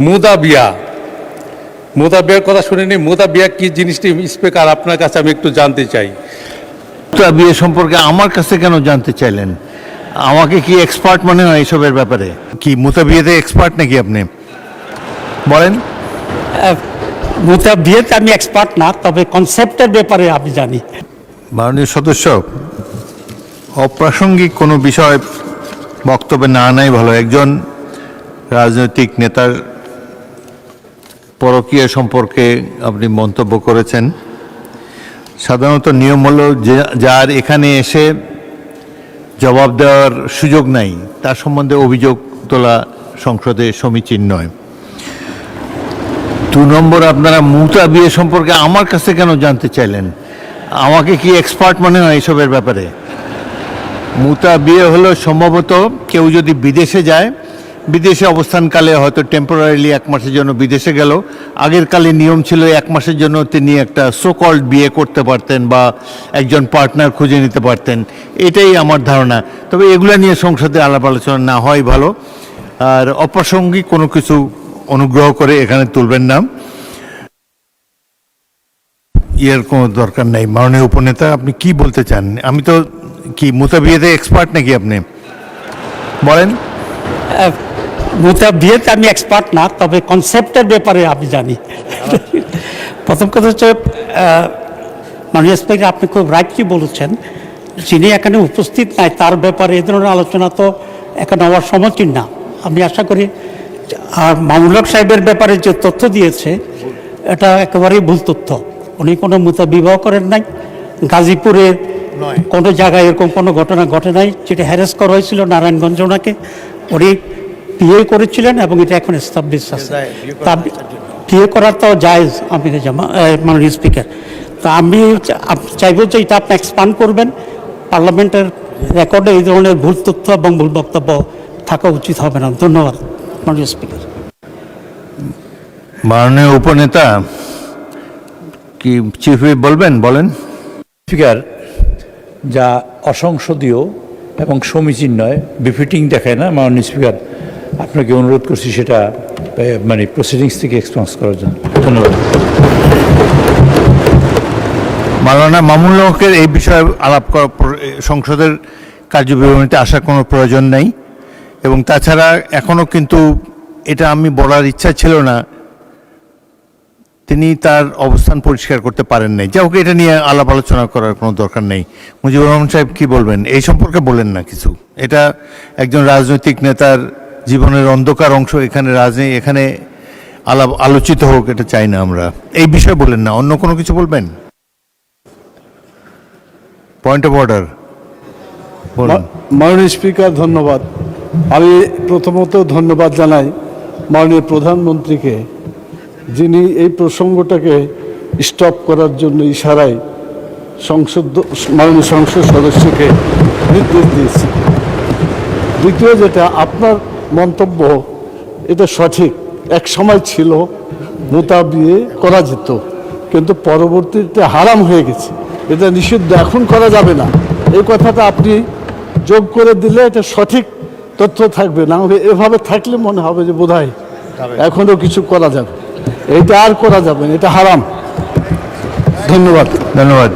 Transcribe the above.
মুদাবিয়া মুদাবিয়ার কথা শুনিনি। মুদাবিয়া কি জিনিসটি স্পিকার আপনার কাছে আমি একটু জানতে চাই। বিয়ে সম্পর্কে আমার কাছে কেন জানতে চাইলেন? আমাকে কি এক্সপার্ট মনে হয় এসবের ব্যাপারে? কি মুতাবিয়াতে এক্সপার্ট নাকি আপনি? বলেন। মুতাবিয়াতে আমি এক্সপার্ট না, তবে কনসেপ্টের ব্যাপারে আমি জানি। মাননীয় সদস্য, অপ্রাসঙ্গিক কোনো বিষয় বক্তব্যে না আনাই ভালো। একজন রাজনৈতিক নেতার পরকীয়া সম্পর্কে আপনি মন্তব্য করেছেন। সাধারণত নিয়ম হলো যার এখানে এসে জবাব দেওয়ার সুযোগ নাই তার সম্বন্ধে অভিযোগ তোলা সংসদে সমীচীন নয়। 2 নম্বর, আপনারা মুতাবিয়া সম্পর্কে আমার কাছে কেন জানতে চাইলেন? আমাকে কি এক্সপার্ট মনে হয় এসবের ব্যাপারে? মুতাবিয়া হলো সম্ভবত কেউ যদি বিদেশে যায়, বিদেশে অবস্থানকালে হয়তো টেম্পোরারিলি 1 মাসের জন্য বিদেশে গেল, আগের কালে নিয়ম ছিল 1 মাসের জন্য তিনি একটা সোকল্ড বিয়ে করতে পারতেন বা একজন পার্টনার খুঁজে নিতে পারতেন। এটাই আমার ধারণা। তবে এগুলো নিয়ে সংসদে আলাপ আলোচনা না হয় ভালো। আর অপ্রাসঙ্গিক কোনো কিছু অনুগ্রহ করে এখানে তুলবেন না, এর কোনো দরকার নেই। মাননীয় উপনেতা, আপনি কি বলতে চান? আমি তো কি মুতাবিয়াতে এক্সপার্ট নাকি আপনি? বলেন। মুতাবিয়াতে আমি এক্সপার্ট না, তবে কনসেপ্টের ব্যাপারে আমি জানি। প্রথম কথা হচ্ছে, মাননীয় স্পিকার আপনি খুব রাইটলি বলেছেন, যিনি এখানে উপস্থিত নাই তার ব্যাপারে এ ধরনের আলোচনা তো এখানে হওয়ার সমীচীন না। আমি আশা করি, আর মামুনুল হক সাহেবের ব্যাপারে যে তথ্য দিয়েছে এটা একেবারেই ভুল তথ্য। উনি কোনো মুতাবিবাহ করেন নাই, গাজীপুরে কোনো জায়গায় এরকম কোনো ঘটনা ঘটে নাই। যেটা হ্যারেস করা হয়েছিল নারায়ণগঞ্জ, ওনাকে উনি বিয়ে করেছিলেন এবং এটা এখন এস্টাবলিশ আছে। তা বিয়ে করার তো জায়েজ আমির জামা মাননীয় স্পিকার। তা আমি চাইব যে এটা আপনি এক্সপান্ড করবেন। পার্লামেন্টের রেকর্ডে এই ধরনের ভুল তথ্য এবং ভুল বক্তব্য থাকা উচিত হবে না। ধন্যবাদ মাননীয় স্পিকার। মাননীয় উপনেতা কি চিফ হুইপ বলবেন? বলেন। স্পিকার, যা অসংসদীয় এবং সমীচীন নয়, বিফিটিং দেখায় না। মাননীয় স্পিকার, আপনাকে অনুরোধ করছি সেটা মানে প্রসিডিংস থেকে এক্সপেন্স করার জন্য। ধন্যবাদ। মাওলানা মামুনুল হকের এই বিষয়ে আলাপ করা সংসদের কার্যবিবরণীতে আসার কোনো প্রয়োজন নেই। এবং তাছাড়া এখনও কিন্তু এটা আমি বলার ইচ্ছা ছিল না, তিনি তার অবস্থান পরিষ্কার করতে পারেন নাই। যা হোক, এটা নিয়ে আলাপ আলোচনা করার কোনো দরকার নেই। মুজিবুর রহমান সাহেব কি বলবেন এই সম্পর্কে? বলেন না কিছু। এটা একজন রাজনৈতিক নেতার জীবনের অন্ধকার অংশ, এখানে আলোচিত হোক এটা চাই না আমরা। এই বিষয়ে বলেন না, অন্য কোনো কিছু বলবেন? Point of order. মাননীয় স্পিকার, ধন্যবাদ। আমি প্রথমত ধন্যবাদ জানাই মাননীয় প্রধানমন্ত্রীকে, যিনি এই প্রসঙ্গটাকে স্টপ করার জন্য ইশারায় মাননীয় সংসদ সদস্যকে নির্দেশ দিয়েছে। দ্বিতীয়, যেটা আপনার মন্তব্য, এটা সঠিক। এক সময় ছিল মুতাবিয়ে করা যেত, কিন্তু পরবর্তীতে হারাম হয়ে গেছে, এটা নিষিদ্ধ, এখন করা যাবে না। এই কথাটা আপনি যোগ করে দিলে এটা সঠিক তথ্য থাকবে। না হলে এভাবে থাকলে মনে হবে যে বোধহয় এখনও কিছু করা যাবে। এটা আর করা যাবে না, এটা হারাম। ধন্যবাদ। ধন্যবাদ।